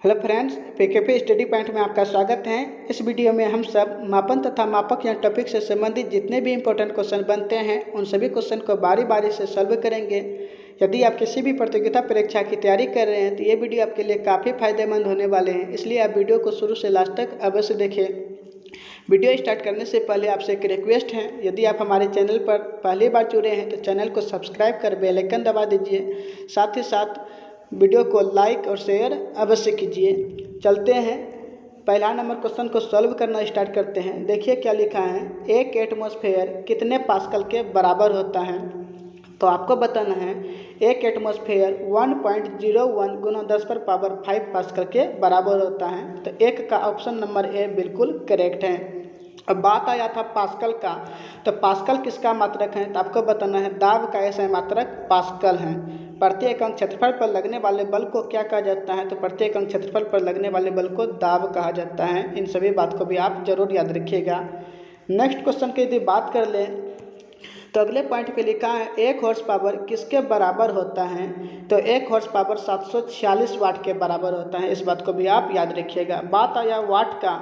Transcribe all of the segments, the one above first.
Hello friends, पीकेपी study point में आपका स्वागत है। इस वीडियो में हम सब मापन तथा मापक या टॉपिक से संबंधित जितने भी इम्पोर्टेंट क्वेश्चन बनते हैं उन सभी क्वेश्चन को बारी बारी से सॉल्व करेंगे। यदि आप किसी भी प्रतियोगिता परीक्षा की तैयारी कर रहे हैं तो ये वीडियो आपके लिए काफ़ी फायदेमंद होने वाले हैं, इसलिए आप वीडियो को शुरू से लास्ट तक अवश्य देखें। वीडियो स्टार्ट करने से पहले आपसे एक रिक्वेस्ट है, यदि आप हमारे चैनल पर पहली बार जुड़े हैं तो चैनल को सब्सक्राइब कर बेल आइकन दबा दीजिए। साथ ही साथ वीडियो को लाइक और शेयर अवश्य कीजिए। चलते हैं, पहला नंबर क्वेश्चन को सॉल्व करना स्टार्ट करते हैं। देखिए क्या लिखा है, एक एटमॉस्फेयर कितने पास्कल के बराबर होता है। तो आपको बताना है एक एटमॉस्फेयर 1.01 गुना 10⁵ पास्कल के बराबर होता है। तो एक का ऑप्शन नंबर ए बिल्कुल करेक्ट है। अब बात आया था पास्कल का, तो पास्कल किसका मात्रक है। तो आपको बताना है दाब का ऐसा मात्रक पास्कल है। प्रति एकांक क्षेत्रफल पर लगने वाले बल को क्या कहा जाता है। तो प्रति एकांक क्षेत्रफल पर लगने वाले बल को दाब कहा जाता है। इन सभी बात को भी आप जरूर याद रखिएगा। नेक्स्ट क्वेश्चन की यदि बात कर लें तो अगले पॉइंट पे लिखा है एक हॉर्स पावर किसके बराबर होता है। तो एक हॉर्स पावर 746 वाट के बराबर होता है। इस बात को भी आप याद रखिएगा। बात आया वाट का,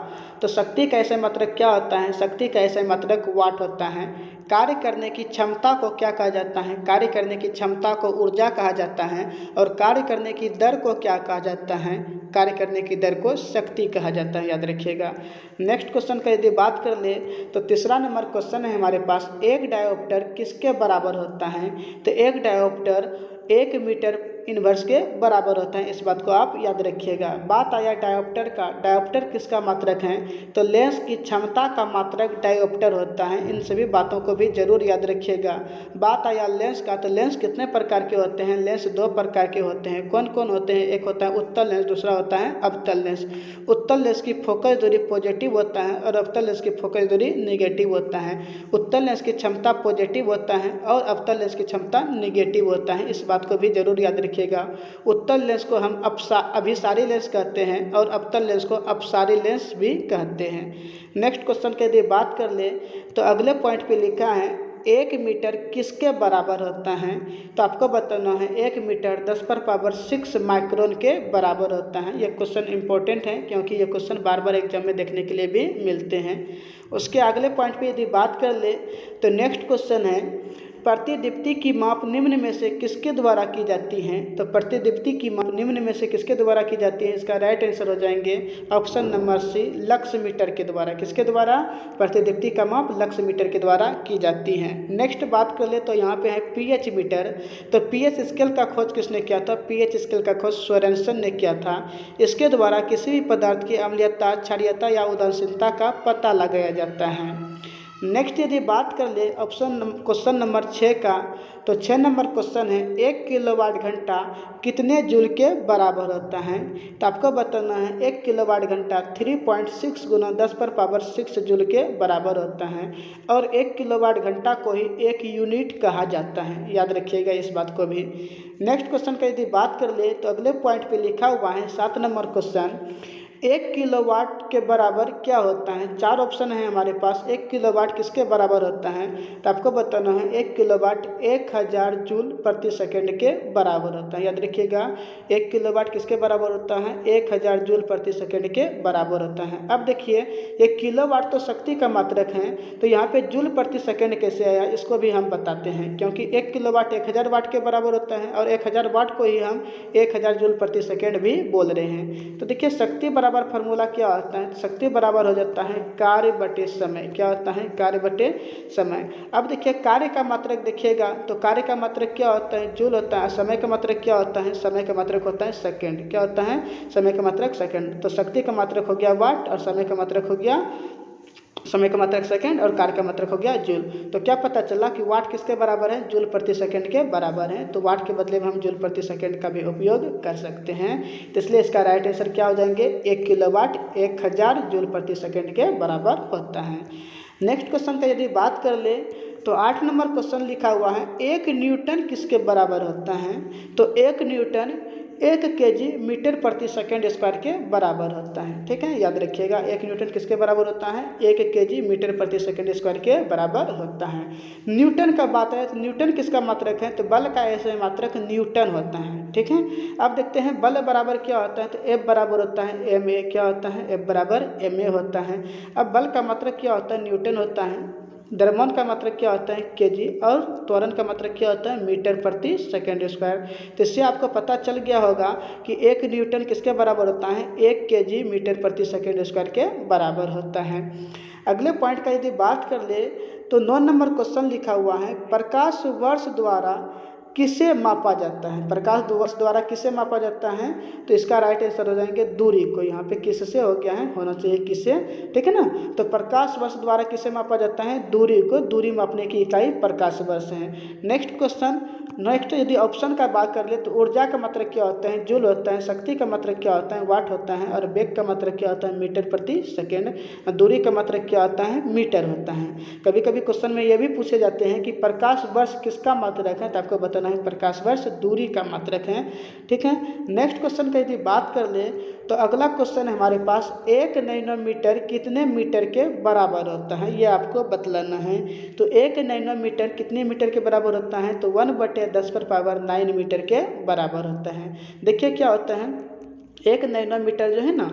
तो शक्ति का ऐसा मात्रक क्या होता है। शक्ति का ऐसा मात्रक वाट होता है। कार्य करने की क्षमता को क्या कहा जाता है। कार्य करने की क्षमता को ऊर्जा कहा जाता है। और कार्य करने की दर को क्या कहा जाता है। कार्य करने की दर को शक्ति कहा जाता है, याद रखिएगा। नेक्स्ट क्वेश्चन का यदि बात कर ले तो तीसरा नंबर क्वेश्चन है हमारे पास, एक डायोप्टर किसके बराबर होता है। तो एक डायोप्टर 1 मीटर इनवर्स के बराबर होता है। इस बात को आप याद रखिएगा। बात आया डायोप्टर का, डायोप्टर किसका मात्रक है। तो लेंस की क्षमता का मात्रक डायोप्टर होता है। इन सभी बातों को भी जरूर याद रखिएगा। बात आया लेंस का, तो लेंस कितने प्रकार के होते हैं। लेंस 2 प्रकार के होते हैं। कौन कौन होते हैं। एक होता है उत्तल लेंस, दूसरा होता है अवतल लेंस। उत्तल लेंस की फोकस दूरी पॉजिटिव होता है और अवतल लेंस की फोकस दूरी नेगेटिव होता है। उत्तल लेंस की क्षमता पॉजिटिव होता है और अवतल लेंस की क्षमता नेगेटिव होता है। इस बात को भी जरूर याद रखिएगा। उत्तल लेंस को हम अभिसारी लेंस कहते हैं और अवतल लेंस को अपसारी लेंस भी कहते हैं। नेक्स्ट क्वेश्चन की यदि बात कर ले तो अगले पॉइंट पे लिखा है 1 मीटर किसके बराबर होता है। तो आपको बताना है 1 मीटर 10⁻6 माइक्रोन के बराबर होता है। यह क्वेश्चन इंपॉर्टेंट है क्योंकि ये क्वेश्चन बार बार एग्जाम में देखने के लिए भी मिलते हैं। उसके अगले पॉइंट पे यदि बात कर ले तो नेक्स्ट क्वेश्चन है प्रतिदीप्ति की माप निम्न में से किसके द्वारा की जाती है। तो प्रतिदीप्ति की माप निम्न में से किसके द्वारा की जाती है। इसका राइट आंसर हो जाएंगे option number C, lux meter के द्वारा। किसके द्वारा। प्रतिदीप्ति का माप लक्स मीटर के द्वारा की जाती है। नेक्स्ट बात कर ले तो यहाँ पे है पीएच मीटर। तो पीएच स्केल का खोज किसने किया था। पीएच स्केल का खोज सोरेनसन ने किया था। इसके द्वारा किसी भी पदार्थ की अम्लीयता, क्षारीयता या उदासीनता का पता लगाया जाता है। नेक्स्ट यदि बात कर ले क्वेश्चन नंबर 6 का, तो 6 नंबर क्वेश्चन है 1 किलोवाट घंटा कितने जूल के बराबर होता है। तो आपको बताना है 1 किलोवाट घंटा 3.6 गुना 10⁻6 जूल के बराबर होता है। और 1 किलोवाट घंटा को ही 1 यूनिट कहा जाता है, याद रखिएगा इस बात को भी। नेक्स्ट क्वेश्चन का यदि बात कर ले तो अगले पॉइंट पे लिखा हुआ है 7 नंबर क्वेश्चन, 1 किलोवाट के बराबर क्या होता है। 4 ऑप्शन है हमारे पास। 1 किलोवाट किसके बराबर होता है। तो आपको बताना है 1 किलोवाट 1000 जूल प्रति सेकंड के बराबर होता है, याद रखिएगा। 1 किलोवाट किसके बराबर होता है। 1000 जूल प्रति सेकंड के बराबर होता है। अब देखिए ये किलोवाट तो शक्ति का मात्रक है, तो यहाँ पे जूल प्रति सेकंड कैसे आया इसको भी हम बताते हैं। क्योंकि 1 किलोवाट 1000 वाट के बराबर होता है और 1000 वाट को ही हम 1000 जूल प्रति सेकंड भी बोल रहे हैं। तो देखिए शक्ति बराबर फार्मूला क्या होता है। शक्ति बराबर हो जाता है कार्य बटे समय। क्या होता है, कार्य बटे समय। अब देखिए कार्य का मात्रक देखिएगा तो कार्य का मात्रक क्या होता है, जूल होता है। समय का मात्रक क्या होता है, समय का मात्रक होता है सेकंड। क्या होता है, समय का मात्रक सेकंड। तो शक्ति का मात्रक हो गया वाट और समय का मात्रक हो गया, समय का मात्रक सेकंड और कार्य का मात्रक हो गया जूल। तो क्या पता चला कि वाट किसके बराबर है, जूल प्रति सेकंड के बराबर है। तो वाट के बदले में हम जूल प्रति सेकंड का भी उपयोग कर सकते हैं। तो इसलिए इसका राइट आंसर क्या हो जाएंगे, 1 किलोवाट 1000 जूल प्रति सेकंड के बराबर होता है। नेक्स्ट क्वेश्चन का यदि बात कर ले तो 8 नंबर क्वेश्चन लिखा हुआ है 1 न्यूटन किसके बराबर होता है। तो 1 न्यूटन 1 केजी मीटर प्रति सेकंड स्क्वायर के बराबर होता है। ठीक है, याद रखिएगा 1 न्यूटन किसके बराबर होता है? 1 केजी मीटर प्रति सेकंड स्क्वायर के बराबर होता है। न्यूटन का बात है तो न्यूटन किसका मात्रक है? तो बल का ऐसे मात्रक न्यूटन होता है। ठीक है, अब देखते हैं बल बराबर क्या होता है। तो F बराबर होता है ma, क्या होता है? F बराबर ma होता है। अब बल का मात्रक क्या होता है? न्यूटन होता है। द्रव्यमान का मात्रक क्या होता है? केजी। और त्वरण का मात्रक क्या होता है? मीटर प्रति सेकंड स्क्वायर। तो इससे आपको पता चल गया होगा कि 1 न्यूटन किसके बराबर होता है? 1 केजी मीटर प्रति सेकंड स्क्वायर के बराबर होता है। अगले पॉइंट का यदि बात कर ले तो 9 नंबर क्वेश्चन लिखा हुआ है, प्रकाश वर्ष द्वारा किसे मापा जाता है? प्रकाश वर्ष द्वारा किसे मापा जाता है? तो इसका राइट आंसर हो जाएंगे दूरी को। यहाँ पे किससे हो गया है, होना चाहिए किसे। ठीक है ना, तो प्रकाश वर्ष द्वारा किसे मापा जाता है? दूरी को। दूरी मापने की इकाई प्रकाश वर्ष है। नेक्स्ट क्वेश्चन, नेक्स्ट यदि ऑप्शन का बात कर ले तो ऊर्जा का मात्रक क्या होता है? जूल होता है। शक्ति का मात्रक क्या होता है? वाट होता है। और वेग का मात्रक क्या होता है? मीटर प्रति सेकेंड। दूरी का मात्रक क्या होता है? मीटर होता है। कभी कभी क्वेश्चन में ये भी पूछे जाते हैं कि प्रकाश वर्ष किसका मात्रक है? तो आपको बताना है प्रकाश वर्ष दूरी का मात्रक है। ठीक है, नेक्स्ट क्वेश्चन का यदि बात कर ले तो अगला क्वेश्चन है हमारे पास, 1 नैनोमीटर कितने मीटर के बराबर होता है? ये आपको बतलाना है। तो 1 नैनोमीटर कितने मीटर के बराबर होता है? तो 1/10⁹ मीटर के बराबर होता है। देखिए क्या होता है, 1 नैनोमीटर जो है ना,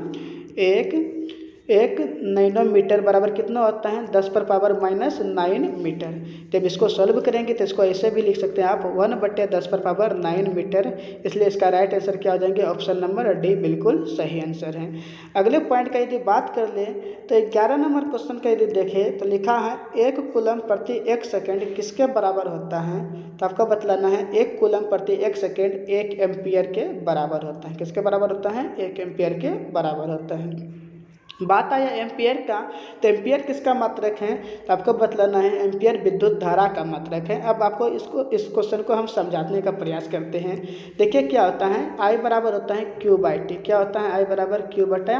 एक नैनोमीटर बराबर कितना होता है? 10⁻⁹ मीटर। जब इसको सॉल्व करेंगे तो इसको ऐसे भी लिख सकते हैं आप 1/10⁹ मीटर। इसलिए इसका राइट आंसर क्या हो जाएंगे? ऑप्शन नंबर डी बिल्कुल सही आंसर है। अगले पॉइंट का यदि बात कर ले तो 11 नंबर क्वेश्चन का यदि देखें तो लिखा है 1 कूलम प्रति 1 सेकेंड किसके बराबर होता है? तो आपको बतलाना है 1 कूलम प्रति 1 सेकेंड 1 एम्पियर के बराबर होता है। किसके बराबर होता है? 1 एम्पियर के बराबर होता है। बात आया एम्पियर का, तो एम्पियर किसका मात्रक है? तो आपको बतलाना है एम्पियर विद्युत धारा का मात्रक है। अब आपको इस क्वेश्चन को हम समझाने का प्रयास करते हैं। देखिए क्या होता है, I बराबर होता है Q/T। क्या होता है? I बराबर Q/T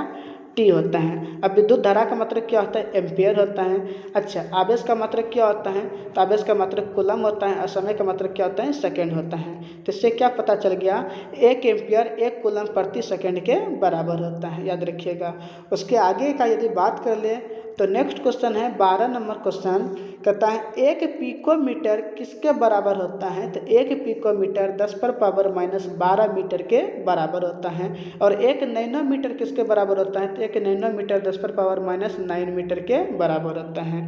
होता है। अब विद्युत धारा का मात्रक क्या होता है? एम्पियर होता है। अच्छा, आवेश का मात्रक क्या होता है? तो आवेश का मात्रक कूलम होता है। और समय का मात्रक क्या होता है? सेकेंड होता है। तो इससे क्या पता चल गया? 1 एम्पियर 1 कूलम प्रति सेकेंड के बराबर होता है, याद रखिएगा। उसके आगे का यदि बात कर ले तो नेक्स्ट क्वेश्चन है 12 नंबर क्वेश्चन, कहता है 1 पिकोमीटर किसके बराबर होता है? तो 1 पिकोमीटर 10⁻⁻12 मीटर के बराबर होता है। और 1 नैनोमीटर किसके बराबर होता है? तो 1 नैनोमीटर 10⁻⁹ मीटर के बराबर होता है।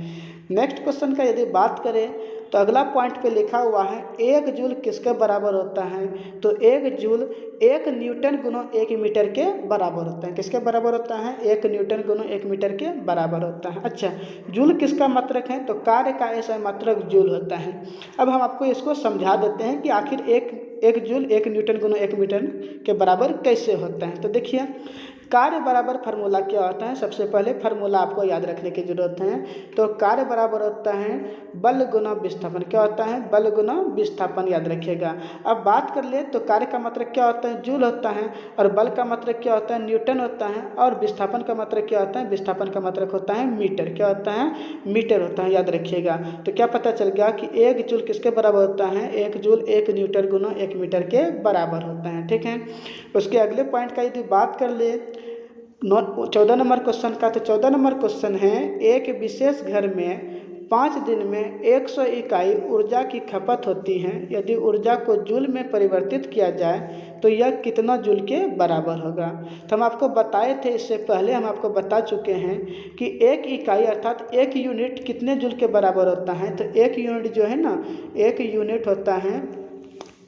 नेक्स्ट क्वेश्चन का यदि बात करें तो अगला पॉइंट पे लिखा हुआ है 1 जूल किसके बराबर होता है? तो 1 जूल 1 न्यूटन गुना 1 मीटर के बराबर होता है। किसके बराबर होता है? 1 न्यूटन गुना 1 मीटर के बराबर होता है। अच्छा, जूल किसका मात्रक है? तो कार्य का ऐसा मात्रक जूल होता है। अब हम आपको इसको समझा देते हैं कि आखिर एक जूल 1 न्यूटन गुना 1 मीटर के बराबर कैसे होता है। तो देखिए कार्य बराबर फार्मूला क्या होता है? सबसे पहले फार्मूला आपको याद रखने की जरूरत है। तो कार्य बराबर होता है बल गुना विस्थापन। क्या होता है? बल गुना विस्थापन, याद रखिएगा। अब बात कर ले तो कार्य का मात्रक क्या होता है? जूल होता है। और बल का मात्रक क्या होता है? न्यूटन होता है। और विस्थापन का मात्रक क्या होता है? विस्थापन का मात्रक होता है मीटर। क्या होता है? मीटर होता है, याद रखिएगा। तो क्या पता चल गया कि 1 जूल किसके बराबर होता है? 1 जूल 1 न्यूटन गुना 1 मीटर के बराबर होता है। ठीक है, उसके अगले पॉइंट का यदि बात कर ले 14 नंबर क्वेश्चन का, तो 14 नंबर क्वेश्चन है एक विशेष घर में 5 दिन में 100 इकाई ऊर्जा की खपत होती है। यदि ऊर्जा को जूल में परिवर्तित किया जाए तो यह कितना जूल के बराबर होगा? तो हम आपको बताए थे, इससे पहले हम आपको बता चुके हैं कि 1 इकाई अर्थात 1 यूनिट कितने जूल के बराबर होता है? तो 1 यूनिट जो है ना, 1 यूनिट होता है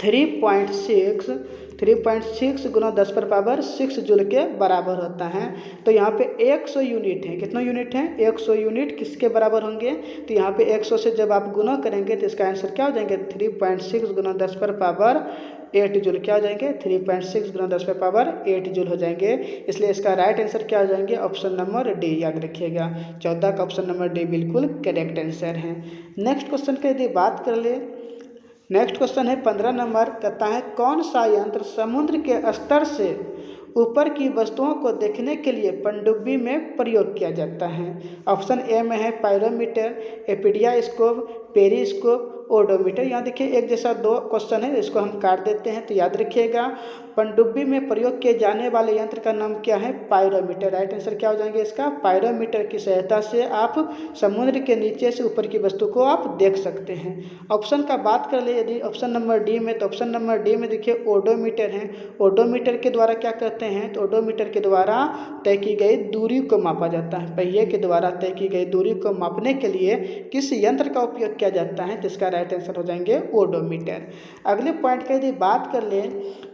3.6 गुना 10⁻6 जूल के बराबर होता है। तो यहाँ पे 100 यूनिट है। कितना यूनिट है? 100 यूनिट किसके बराबर होंगे? तो यहाँ पे 100 से जब आप गुना करेंगे तो इसका आंसर क्या हो जाएंगे? 3.6 गुना 10⁸ जूल। क्या हो जाएंगे? 3.6 गुना 10⁸ जूल हो जाएंगे। इसलिए इसका राइट आंसर क्या हो जाएंगे? ऑप्शन नंबर डी, याद रखिएगा। 14 का ऑप्शन नंबर डी बिल्कुल करेक्ट आंसर है। नेक्स्ट क्वेश्चन की यदि बात कर ले, नेक्स्ट क्वेश्चन है 15 नंबर, कहता है कौन सा यंत्र समुद्र के स्तर से ऊपर की वस्तुओं को देखने के लिए पनडुब्बी में प्रयोग किया जाता है? ऑप्शन ए में है पायरोमीटर, एपिडियास्कोप, पेरिस्कोप, ओडोमीटर। यहाँ देखिए एक जैसा दो क्वेश्चन है, इसको हम काट देते हैं। तो याद रखिएगा, पनडुब्बी में प्रयोग किए जाने वाले यंत्र का नाम क्या है? पायरोमीटर। राइट आंसर क्या हो जाएंगे इसका? पायरोमीटर की सहायता से आप समुद्र के नीचे से ऊपर की वस्तु को आप देख सकते हैं। ऑप्शन का बात कर ले यदि ऑप्शन नंबर डी में, तो ऑप्शन नंबर डी में देखिए ओडोमीटर है। ओडोमीटर के द्वारा क्या करते हैं? तो ओडोमीटर के द्वारा तय की गई दूरी को मापा जाता है। पहिए के द्वारा तय की गई दूरी को मापने के लिए किस यंत्र का उपयोग किया जाता है? तो इसका राइट आंसर हो जाएंगे ओडोमीटर। अगले पॉइंट की यदि बात कर ले,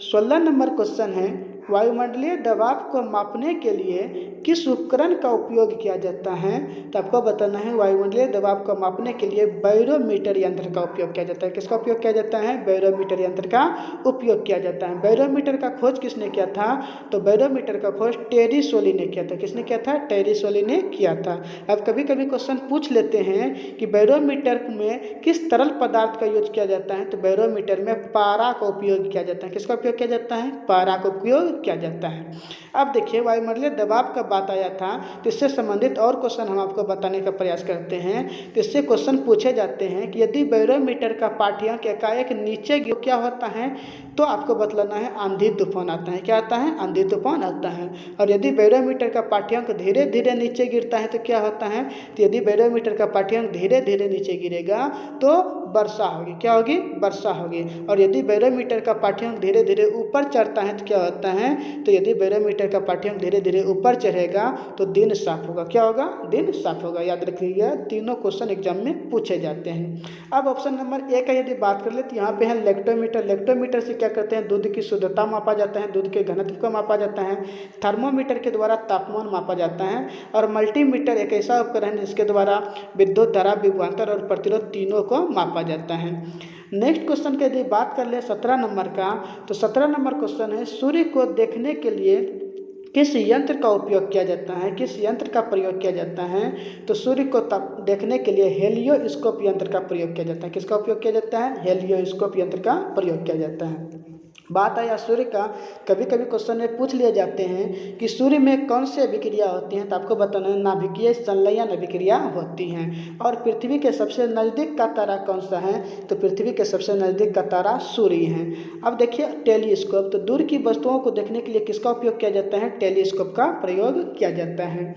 16 नंबर क्वेश्चन है, वायुमंडलीय दबाव को मापने के लिए किस उपकरण का उपयोग किया जाता है? तो आपको बताना है वायुमंडलीय दबाव को मापने के लिए बैरोमीटर यंत्र का उपयोग किया जाता है। किसका उपयोग किया जाता है? बैरोमीटर यंत्र का उपयोग किया जाता है। बैरोमीटर का खोज किसने किया था? तो बैरोमीटर का खोज टेरी सोली ने किया था। किसने किया था? टेरी सोली ने किया था। अब कभी कभी क्वेश्चन पूछ लेते हैं कि बैरोमीटर में किस तरल पदार्थ का यूज किया जाता है? तो बैरोमीटर में पारा का उपयोग किया जाता है। किसका उपयोग किया जाता है? पारा का उपयोग किया जाता है। अब देखिए वायुमंडलीय दबाव का बात आया था, तो इससे संबंधित और क्वेश्चन हम आपको बताने का प्रयास करते हैं। तो इससे क्वेश्चन पूछे जाते हैं कि यदि बैरोमीटर का पाठ्यांक एकाएक नीचे गिर क्या होता है? तो आपको बतलाना है आंधी तूफान आता है। क्या आता है? आंधी तूफान आता है। और यदि बैरोमीटर का पाठ्यांक धीरे धीरे नीचे गिरता है तो क्या होता है? तो यदि बैरोमीटर का पाठ्यांक धीरे धीरे नीचे गिरेगा तो वर्षा होगी। क्या होगी? वर्षा होगी। और यदि बैरोमीटर का पाठ्यांक धीरे धीरे ऊपर चढ़ता है तो क्या होता है? तो यदि बैरोमीटर का पाठ्यांक धीरे धीरे ऊपर चढ़ेगा तो दिन साफ होगा। क्या होगा? दिन साफ होगा। याद रखिएगा, तीनों क्वेश्चन एग्जाम में पूछे जाते हैं। अब ऑप्शन नंबर ए का यदि बात कर ले तो यहाँ पे है लेक्टोमीटर। लेक्टोमीटर से क्या करते हैं? दूध की शुद्धता मापा जाता है, दूध के घनत्व को मापा जाता है। थर्मोमीटर के द्वारा तापमान मापा जाता है। और मल्टीमीटर एक ऐसा उपकरण है जिसके द्वारा विद्युत धारा, विभवांतर और प्रतिरोध तीनों को मापा जाता है। नेक्स्ट क्वेश्चन की यदि बात कर ले 17 नंबर का, तो 17 नंबर क्वेश्चन है, सूर्य को देखने के लिए किस यंत्र का उपयोग किया जाता है? किस यंत्र का प्रयोग किया जाता है? तो सूर्य को देखने के लिए हेलियोस्कोप यंत्र का प्रयोग किया जाता है। किसका उपयोग किया जाता है? हेलियोस्कोप यंत्र का प्रयोग किया जाता है। बात आया सूर्य का, कभी कभी क्वेश्चन में पूछ लिए जाते हैं कि सूर्य में कौन से अभिक्रिया होती हैं? तो आपको बताना है नाभिकीय संलयन अभिक्रिया होती हैं। और पृथ्वी के सबसे नज़दीक का तारा कौन सा है? तो पृथ्वी के सबसे नज़दीक का तारा सूर्य है। अब देखिए टेलीस्कोप, तो दूर की वस्तुओं को देखने के लिए किसका उपयोग किया जाता है? टेलीस्कोप का प्रयोग किया जाता है।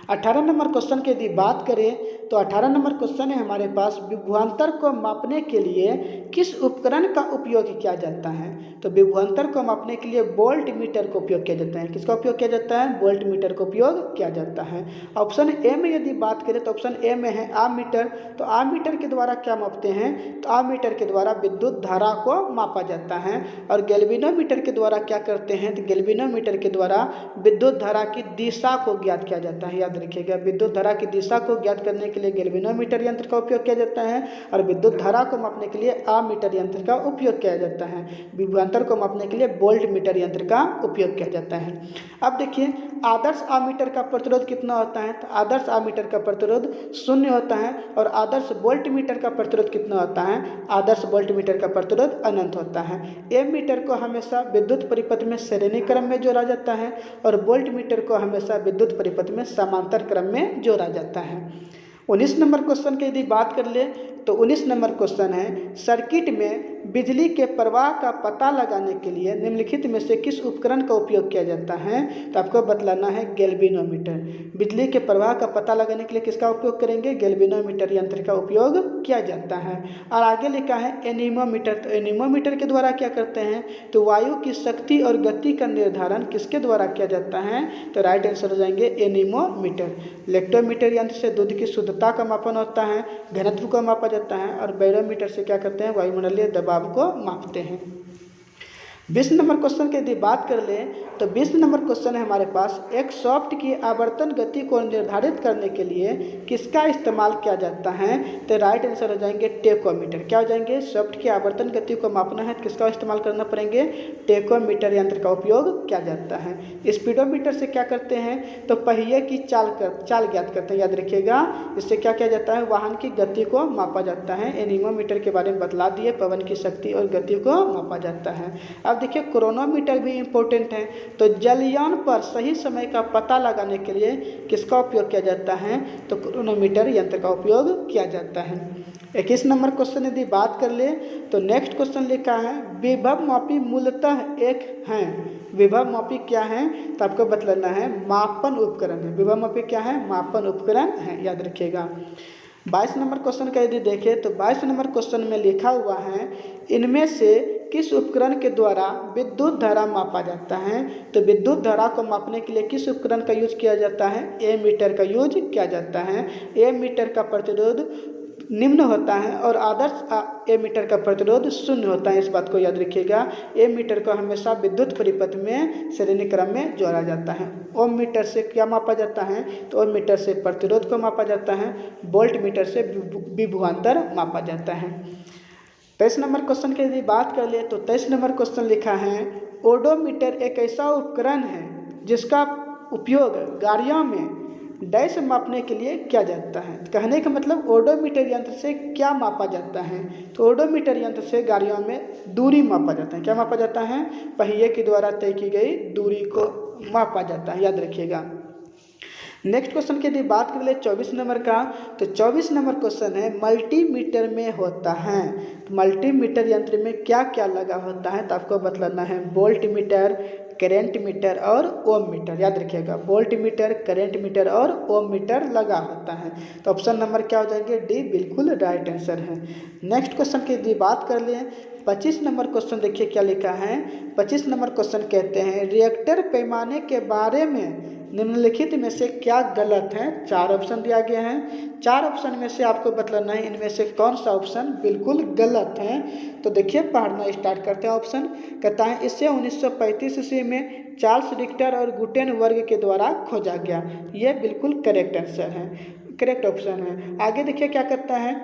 18 नंबर क्वेश्चन की यदि बात करें तो 18 नंबर क्वेश्चन है हमारे पास, विभवांतर को मापने के लिए किस उपकरण का उपयोग किया जाता है? तो विभवांतर को मापने के लिए वोल्ट मीटर का उपयोग किया जाता है। किसका उपयोग किया जाता है? वोल्ट मीटर का उपयोग किया जाता है। ऑप्शन ए में यदि बात करें तो ऑप्शन ए में है आमीटर। तो आमीटर के द्वारा क्या मापते हैं? तो आमीटर के द्वारा विद्युत धारा को मापा जाता है। और गैल्वेनोमीटर के द्वारा क्या करते हैं? तो गैल्वेनोमीटर के द्वारा विद्युत धारा की दिशा को ज्ञात किया जाता है। याद रखिएगा, विद्युत धारा की दिशा को ज्ञात करने के लिए गैल्वेनोमीटर यंत्र का उपयोग किया जाता है। और विद्युत धारा को मापने के लिए आमीटर यंत्र का उपयोग किया जाता है। विभवांतर को मापने के लिए वोल्ट मीटर यंत्र का उपयोग किया जाता है। अब देखिए आदर्श आमीटर का प्रतिरोध कितना होता है? तो आदर्श आमीटर का प्रतिरोध 0 होता है। और आदर्श वोल्ट मीटर का प्रतिरोध कितना होता है? आदर्श वोल्ट मीटर का प्रतिरोध अनंत होता है। एम मीटर को हमेशा विद्युत परिपथ में श्रेणी क्रम में जोड़ा जाता है। और वोल्ट मीटर को हमेशा विद्युत परिपथ में समांतर क्रम में जोड़ा जाता है। 19 नंबर क्वेश्चन की यदि बात कर ले तो 19 नंबर क्वेश्चन है, सर्किट में बिजली के प्रवाह का पता लगाने के लिए निम्नलिखित में से किस उपकरण का उपयोग किया जाता है? तो आपको बतलाना है गैल्वेनोमीटर। बिजली के प्रवाह का पता लगाने के लिए किसका उपयोग करेंगे? गैल्वेनोमीटर यंत्र का उपयोग किया जाता है। और आगे लिखा है एनीमोमीटर। तो एनीमोमीटर के द्वारा क्या करते हैं? तो वायु की शक्ति और गति का निर्धारण किसके द्वारा किया जाता है? तो राइट आंसर हो जाएंगे एनीमोमीटर। लेक्टोमीटर यंत्र से दूध की शुद्धता का मापन होता है, घनत्व को मापा जाता है। और बैरोमीटर से क्या करते हैं? वायुमंडलीय दबाव को मापते हैं। 20 नंबर क्वेश्चन की यदि बात कर ले तो 20 नंबर क्वेश्चन है हमारे पास, एक सॉफ्ट की आवर्तन गति को निर्धारित करने के लिए किसका इस्तेमाल किया जाता है? तो राइट आंसर हो जाएंगे टेकोमीटर। क्या हो जाएंगे? सॉफ्ट की आवर्तन गति को मापना है तो किसका इस्तेमाल करना पड़ेंगे? टेकोमीटर यंत्र का उपयोग किया जाता है। स्पीडोमीटर से क्या करते हैं? तो पहिए की चाल ज्ञात करते हैं। याद रखिएगा, इससे क्या किया जाता है? वाहन की गति को मापा जाता है। एनीमोमीटर के बारे में बतला दिए, पवन की शक्ति और गति को मापा जाता है। अब देखिए क्रोनोमीटर भी इम्पोर्टेंट है। तो जलयान पर सही समय का पता लगाने के लिए किसका उपयोग किया जाता है? तो क्रोनोमीटर यंत्र का उपयोग किया जाता है। 21 नंबर क्वेश्चन यदि बात कर ले तो नेक्स्ट क्वेश्चन लिखा है विभव मापी मूलतः एक है। विभव मापी क्या है? तो आपको बतलाना है मापन उपकरण है। विभव मापी क्या है? मापन उपकरण है, याद रखिएगा। 22 नंबर क्वेश्चन का यदि देखें तो 22 नंबर क्वेश्चन में लिखा हुआ है इनमें से किस उपकरण के द्वारा विद्युत धारा मापा जाता है? तो विद्युत धारा को मापने के लिए किस उपकरण का यूज किया जाता है? एमीटर का यूज किया जाता है। एमीटर का प्रतिरोध निम्न होता है और आदर्श एमीटर का प्रतिरोध शून्य होता है, इस बात को याद रखिएगा। एमीटर को हमेशा विद्युत परिपथ में श्रेणी क्रम में जोड़ा जाता है। ओम मीटर से क्या मापा जाता है? तो ओम मीटर से प्रतिरोध को मापा जाता है। वोल्ट मीटर से विभवांतर मापा जाता है। 23 नंबर क्वेश्चन की यदि बात कर ले तो 23 नंबर क्वेश्चन लिखा है ओडोमीटर एक ऐसा उपकरण है जिसका उपयोग गाड़ियों में डैश मापने के लिए किया जाता है। कहने का मतलब ओडोमीटर यंत्र से क्या मापा जाता है? तो ओडोमीटर यंत्र से गाड़ियों में दूरी मापा जाता है। क्या मापा जाता है? पहिए के द्वारा तय की गई दूरी को मापा जाता है, याद रखिएगा। नेक्स्ट क्वेश्चन की यदि बात कर ले 24 नंबर का तो 24 नंबर क्वेश्चन है मल्टीमीटर में होता है। तो मल्टीमीटर यंत्र में क्या क्या लगा होता है? तो आपको बतलाना है वोल्ट मीटर, करेंट मीटर और ओम मीटर, याद रखिएगा। वोल्ट मीटर, करेंट मीटर और ओम मीटर लगा होता है। तो ऑप्शन नंबर क्या हो जाएंगे? डी बिल्कुल राइट आंसर है। नेक्स्ट क्वेश्चन की यदि बात कर लें 25 नंबर क्वेश्चन देखिए क्या लिखा है। 25 नंबर क्वेश्चन कहते हैं रिएक्टर पैमाने के बारे में निम्नलिखित में से क्या गलत है? 4 ऑप्शन दिया गया है। 4 ऑप्शन में से आपको बतलाना है इनमें से कौन सा ऑप्शन बिल्कुल गलत है। तो देखिए पढ़ना स्टार्ट करते हैं। ऑप्शन कहता है इसे 1935 ईस्वी में चार्ल्स रिक्टर और गुटेनबर्ग के द्वारा खोजा गया। यह बिल्कुल करेक्ट आंसर है, करेक्ट ऑप्शन है। आगे देखिए क्या करता है,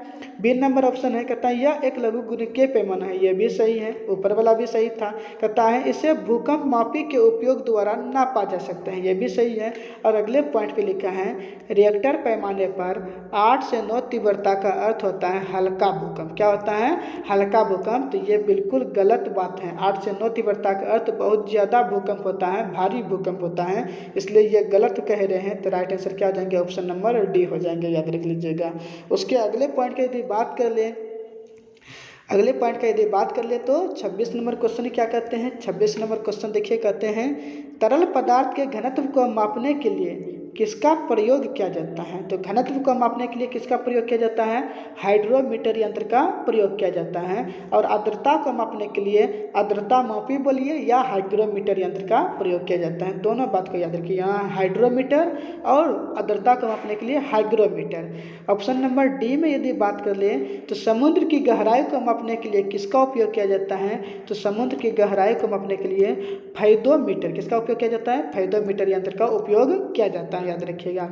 बी नंबर ऑप्शन है, कहता है यह एक लघु गुणिकीय पैमाना है। यह भी सही है, ऊपर वाला भी सही था। कहता है इसे भूकंप मापी के उपयोग द्वारा नापा जा सकता है। यह भी सही है। और अगले पॉइंट पे लिखा है रिएक्टर पैमाने पर 8 से 9 तीव्रता का अर्थ होता है हल्का भूकंप। क्या होता है? हल्का भूकंप। तो ये बिल्कुल गलत बात है। 8 से 9 तीव्रता का अर्थ बहुत ज़्यादा भूकंप होता है, भारी भूकंप होता है, इसलिए ये गलत कह रहे हैं। तो राइट आंसर क्या हो जाएंगे? ऑप्शन नंबर डी हो जाएंगे, याद रख लीजिएगा। उसके अगले पॉइंट की यदि बात कर ले तो 26 नंबर क्वेश्चन क्या कहते हैं? 26 नंबर क्वेश्चन देखिए कहते हैं तरल पदार्थ के घनत्व को मापने के लिए किसका प्रयोग किया जाता है? तो घनत्व को मापने के लिए किसका प्रयोग किया जाता है? हाइड्रोमीटर यंत्र का प्रयोग किया जाता है। और आर्द्रता को मापने के लिए आर्द्रता मापी बोलिए या हाइग्रोमीटर यंत्र का प्रयोग किया जाता है। दोनों बात को याद रखिए, यहाँ हाइड्रोमीटर और आर्द्रता को मापने के लिए हाइग्रोमीटर। ऑप्शन नंबर डी में यदि बात कर ले तो समुद्र की गहराई को मापने के लिए किसका उपयोग किया जाता है? तो समुद्र की गहराई को मापने के लिए फाइदोमीटर, किसका उपयोग किया जाता है? फाइदोमीटर यंत्र का उपयोग किया जाता है, याद रखिएगा।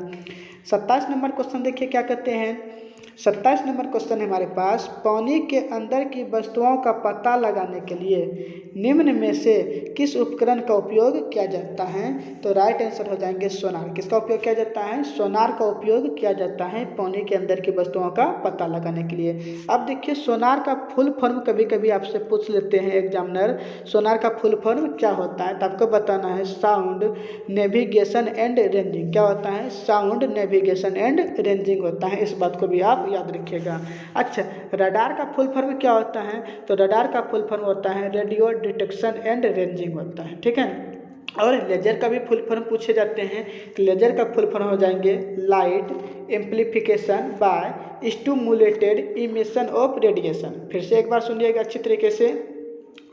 27 नंबर क्वेश्चन देखिए क्या कहते हैं। 27 नंबर क्वेश्चन है हमारे पास पानी के अंदर की वस्तुओं का पता लगाने के लिए निम्न में से किस उपकरण का उपयोग किया जाता है? तो राइट आंसर हो जाएंगे सोनार। किसका उपयोग किया जाता है? सोनार का उपयोग किया जाता है पानी के अंदर की वस्तुओं का पता लगाने के लिए। अब देखिए सोनार का फुल फॉर्म कभी कभी आपसे पूछ लेते हैं एग्जामिनर, सोनार का फुल फॉर्म क्या होता है? तो आपको बताना है साउंड नेविगेशन एंड रेंजिंग। क्या होता है? साउंड नेविगेशन एंड रेंजिंग होता है, इस बात को भी आप याद रखिएगा। अच्छा, रडार का फुल फॉर्म क्या होता है? तो रडार का फुल फॉर्म होता है रेडियो डिटेक्शन एंड रेंजिंग होता है, ठीक है। और लेजर का भी फुल फॉर्म पूछे जाते हैं। तो लेजर का फुल फॉर्म हो जाएंगे light amplification by stimulated emission of radiation. फिर से एक बार सुनिएगा अच्छी तरीके से,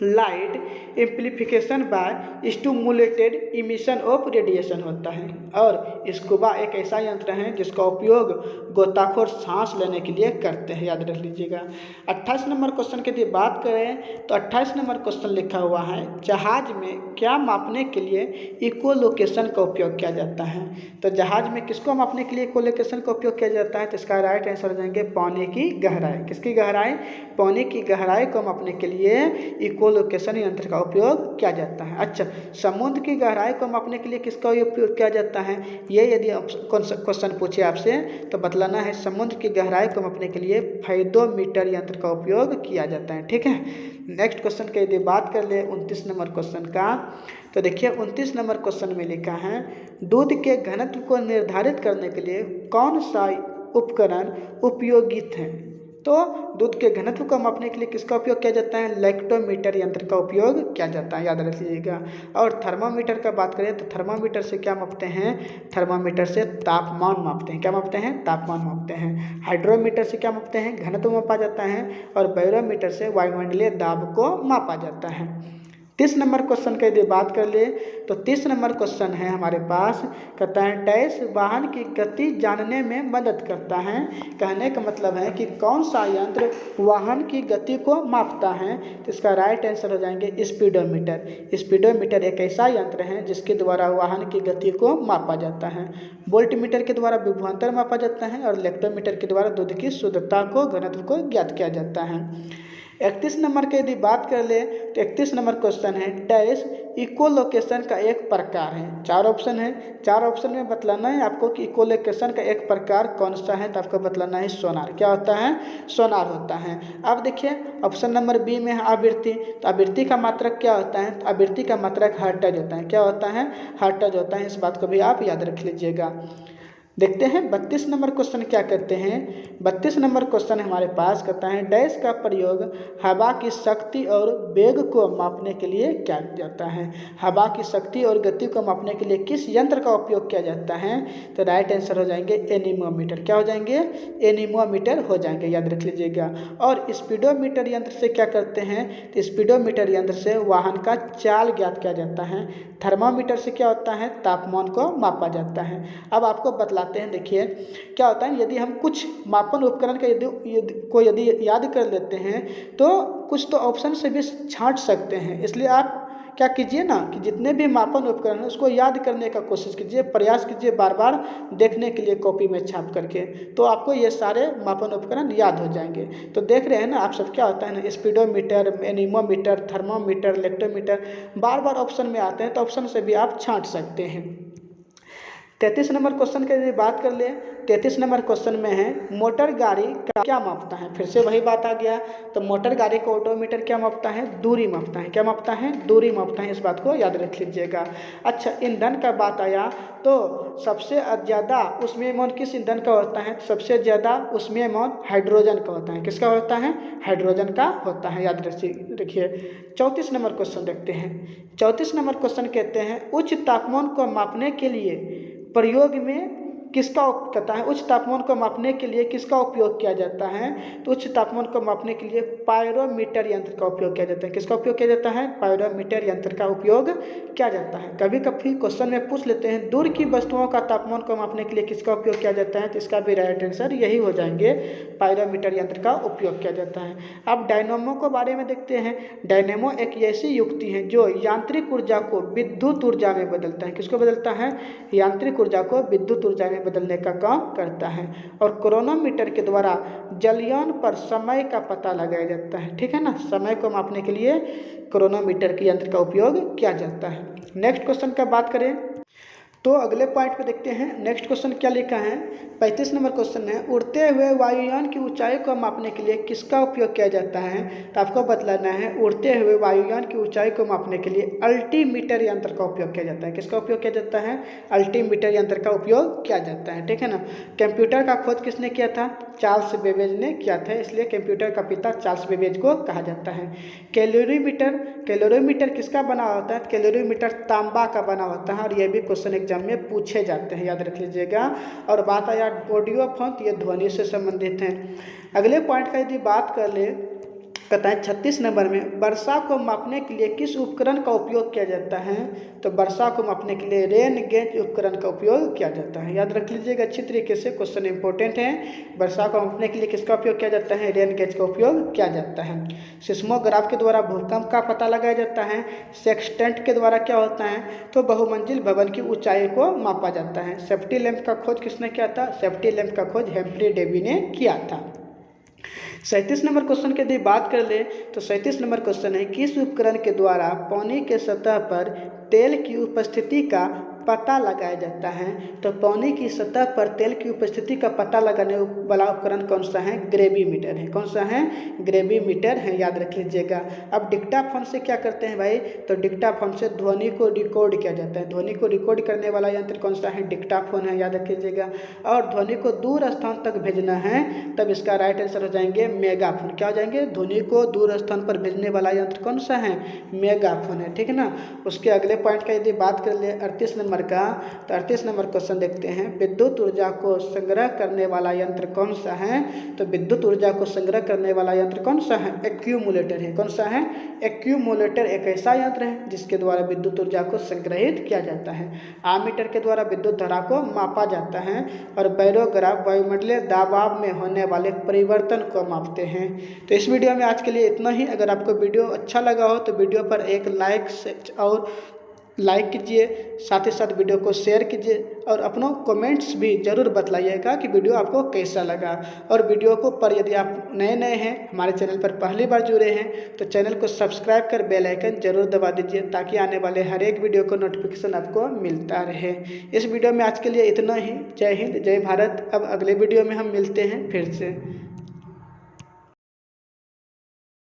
light amplification by stimulated emission of radiation होता है। और स्कूबा एक ऐसा यंत्र है जिसका उपयोग गोताखोर सांस लेने के लिए करते हैं, याद रख लीजिएगा। 28 नंबर क्वेश्चन की यदि बात करें तो 28 नंबर क्वेश्चन लिखा हुआ है जहाज में क्या मापने के लिए इको लोकेशन का उपयोग किया जाता है? तो जहाज में किसको मापने के लिए इको लोकेशन का उपयोग किया जाता है? तो इसका राइट आंसर हो जाएंगे पानी की गहराई। किसकी गहराई? पानी की गहराई को मापने के लिए इको इकोलोकेशन यंत्र का उपयोग किया जाता है। अच्छा, समुद्र की गहराई को मापने के लिए किसका उपयोग किया जाता है? ये यदि क्वेश्चन पूछे आपसे तो बतलाना है समुद्र की गहराई को मापने के लिए फाइडोमीटर यंत्र का उपयोग किया जाता है। ठीक है, नेक्स्ट क्वेश्चन की यदि बात कर ले 29 नंबर क्वेश्चन का, तो देखिए 29 नंबर क्वेश्चन में लिखा है दूध के घनत्व को निर्धारित करने के लिए कौन सा उपकरण उपयोगित है? तो दूध के घनत्व को मापने के लिए किसका उपयोग किया जाता है? लैक्टोमीटर यंत्र का उपयोग किया जाता है, याद रख लीजिएगा। और थर्मामीटर का बात करें तो थर्मामीटर से क्या मापते हैं? थर्मामीटर से तापमान मापते हैं। क्या मापते हैं? तापमान मापते हैं। हाइड्रोमीटर से क्या मापते हैं? घनत्व मापा जाता है। और बैरोमीटर से वायुमंडलीय दाब को मापा जाता है। 30 नंबर क्वेश्चन की यदि बात कर ले तो 30 नंबर क्वेश्चन है हमारे पास, कहता है डैश वाहन की गति जानने में मदद करता है। कहने का मतलब है कि कौन सा यंत्र वाहन की गति को मापता है? तो इसका राइट आंसर हो जाएंगे स्पीडोमीटर। स्पीडोमीटर एक ऐसा यंत्र है जिसके द्वारा वाहन की गति को मापा जाता है। वोल्टमीटर के द्वारा विभवांतर मापा जाता है और लेक्टोमीटर के द्वारा दूध की शुद्धता को, घनत्व को ज्ञात किया जाता है। 31 नंबर की यदि बात कर ले तो 31 नंबर क्वेश्चन है डैश इकोलोकेशन का एक प्रकार है। 4 ऑप्शन है, 4 ऑप्शन में बतलाना है आपको कि इकोलोकेशन का एक प्रकार कौन सा है। तो आपको बतलाना है सोनार। क्या होता है? सोनार होता है। अब देखिए ऑप्शन नंबर बी में है आवृत्ति। तो आवृत्ति का मात्रक क्या होता है? तो आवृत्ति का मात्रक हर्ट्ज होता है। क्या होता है? हर्ट्ज होता है। इस बात को भी आप याद रख लीजिएगा। देखते हैं 32 नंबर क्वेश्चन क्या कहते हैं। 32 नंबर क्वेश्चन हमारे पास कहता है डैश का प्रयोग हवा की शक्ति और वेग को मापने के लिए किया जाता है। हवा की शक्ति और गति को मापने के लिए किस यंत्र का उपयोग किया जाता है? तो राइट आंसर हो जाएंगे एनीमोमीटर। क्या हो जाएंगे? एनीमोमीटर हो जाएंगे, याद रख लीजिएगा। और स्पीडोमीटर यंत्र से क्या करते हैं? तो स्पीडोमीटर यंत्र से वाहन का चाल ज्ञात किया जाता है। थर्मामीटर से क्या होता है? तापमान को मापा जाता है। अब आपको बतलाते हैं, देखिए क्या होता है, यदि हम कुछ मापन उपकरण का यदि याद कर लेते हैं तो कुछ तो ऑप्शन से भी छांट सकते हैं। इसलिए आप क्या कीजिए ना कि जितने भी मापन उपकरण है उसको याद करने का कोशिश कीजिए, प्रयास कीजिए बार बार देखने के लिए कॉपी में छाप करके, तो आपको ये सारे मापन उपकरण याद हो जाएंगे। तो देख रहे हैं ना आप सब, क्या होता है ना, स्पीडोमीटर, एनीमोमीटर, थर्मोमीटर, लेक्टोमीटर बार बार ऑप्शन में आते हैं, तो ऑप्शन से भी आप छांट सकते हैं। 33 नंबर क्वेश्चन की यदि बात कर ले, 33 नंबर क्वेश्चन में है मोटर गाड़ी का क्या मापता है? फिर से वही बात आ गया। तो मोटर गाड़ी का ऑडोमीटर क्या मापता है? दूरी मापता है। क्या मापता है? दूरी मापता है। इस बात को याद रख लीजिएगा। अच्छा, ईंधन का बात आया तो सबसे ज़्यादा उसमें अमाउंट किस ईंधन का होता है? सबसे ज़्यादा उसमें अमाउंट हाइड्रोजन का होता है। किसका होता है? हाइड्रोजन का होता है, याद रखिए। 34 नंबर क्वेश्चन देखते हैं। 34 नंबर क्वेश्चन कहते हैं उच्च तापमान को मापने के लिए प्रयोग में किसका कहता है? उच्च तापमान को मापने के लिए किसका उपयोग किया जाता है? तो उच्च तापमान को मापने के लिए पायरोमीटर यंत्र का उपयोग किया जाता है। किसका उपयोग किया जाता है? पायरोमीटर यंत्र का उपयोग किया जाता है। कभी कभी क्वेश्चन में पूछ लेते हैं दूर की वस्तुओं का तापमान को मापने के लिए किसका उपयोग किया जाता है? तो इसका भी राइट आंसर यही हो जाएंगे, पायरोमीटर यंत्र का उपयोग किया जाता है। अब डायनेमो के बारे में देखते हैं। डायनेमो एक ऐसी युक्ति है जो यांत्रिक ऊर्जा को विद्युत ऊर्जा में बदलता है। किसको बदलता है? यांत्रिक ऊर्जा को विद्युत ऊर्जा में बदलने का काम करता है। और क्रोनोमीटर के द्वारा जलयान पर समय का पता लगाया जाता है। ठीक है ना, समय को मापने के लिए क्रोनोमीटर के यंत्र का उपयोग किया जाता है। नेक्स्ट क्वेश्चन का बात करें तो अगले पॉइंट पे देखते हैं। नेक्स्ट क्वेश्चन क्या लिखा है? 35 नंबर क्वेश्चन है उड़ते हुए वायुयान की ऊंचाई को मापने के लिए किसका उपयोग किया जाता है? तो आपको बतलाना है उड़ते हुए वायुयान की ऊंचाई को मापने के लिए अल्टीमीटर यंत्र का उपयोग किया जाता है। किसका उपयोग किया जाता है? अल्टीमीटर यंत्र का उपयोग किया जाता है। ठीक है ना। कंप्यूटर का खोज किसने किया था? चार्ल्स बेबेज ने किया था, इसलिए कंप्यूटर का पिता चार्ल्स बेबेज को कहा जाता है। कैलोरीमीटर, कैलोरीमीटर किसका बना होता है? कैलोरीमीटर तांबा का बना होता है और यह भी क्वेश्चन एग्जाम में पूछे जाते हैं, याद रख लीजिएगा। और बात आया ऑडियो फोन, ये ध्वनि से संबंधित हैं। अगले पॉइंट का यदि बात कर ले, कहता है 36 नंबर में वर्षा को मापने के लिए किस उपकरण का उपयोग किया जाता है? तो वर्षा को मापने के लिए रेन गेज उपकरण का उपयोग किया जाता है। याद रख लीजिएगा अच्छी तरीके से, क्वेश्चन इंपॉर्टेंट है। वर्षा को मापने के लिए किसका उपयोग किया जाता है? रेन गेज का उपयोग किया जाता है। सिस्मोग्राफ के द्वारा भूकंप का पता लगाया जाता है। सेक्सटेंट के द्वारा क्या होता है? तो बहुमंजिल भवन की ऊंचाई को मापा जाता है। सेफ्टी लैंप का खोज किसने किया था? सेफ्टी लैंप का खोज हेम्फ्री डेवी ने किया था। 37 नंबर क्वेश्चन की यदि बात कर ले तो 37 नंबर क्वेश्चन है, किस उपकरण के द्वारा पानी के सतह पर तेल की उपस्थिति का पता लगाया जाता है। तो पानी की सतह पर तेल की उपस्थिति का पता लगाने वाला उपकरण कौन सा है, ग्रेविमीटर है। कौन सा है, ग्रेविमीटर है, याद रख लीजिएगा। अब डिक्टाफोन से क्या करते हैं भाई, तो डिक्टाफोन से ध्वनि को रिकॉर्ड किया जाता है। ध्वनि को रिकॉर्ड करने वाला यंत्र कौन सा है, डिक्टाफोन है, याद रख लीजिएगा। और ध्वनि को दूर स्थान तक भेजना है तब इसका राइट आंसर हो जाएंगे मेगाफोन। क्या हो जाएंगे, ध्वनि को दूर स्थान पर भेजने वाला यंत्र कौन सा है, मेगाफोन है, ठीक है ना। उसके अगले पॉइंट का यदि बात कर ले 38 नंबर का, तो 38 नंबर क्वेश्चन देखते हैं, विद्युत ऊर्जा को संग्रह करने वाला यंत्र कौन सा है। तो विद्युत ऊर्जा को संग्रह करने वाला यंत्र कौन सा है, एक्यूमुलेटर है। कौन सा है, एक्यूमुलेटर एक ऐसा यंत्र है जिसके द्वारा विद्युत ऊर्जा को संग्रहित किया जाता है। आमीटर के द्वारा विद्युत धारा को मापा जाता है और बैरोग्राफ वायुमंडलीय दबाव में होने वाले परिवर्तन को मापते हैं। तो इस वीडियो में आज के लिए इतना ही। अगर आपको वीडियो अच्छा लगा हो तो वीडियो पर एक लाइक कीजिए, साथ ही साथ वीडियो को शेयर कीजिए और अपनों कमेंट्स भी ज़रूर बतलाइएगा कि वीडियो आपको कैसा लगा। और वीडियो को पर यदि आप नए हैं, हमारे चैनल पर पहली बार जुड़े हैं, तो चैनल को सब्सक्राइब कर बेल आइकन जरूर दबा दीजिए ताकि आने वाले हर एक वीडियो को नोटिफिकेशन आपको मिलता रहे। इस वीडियो में आज के लिए इतना ही। जय हिंद, जय भारत। अब अगले वीडियो में हम मिलते हैं फिर से।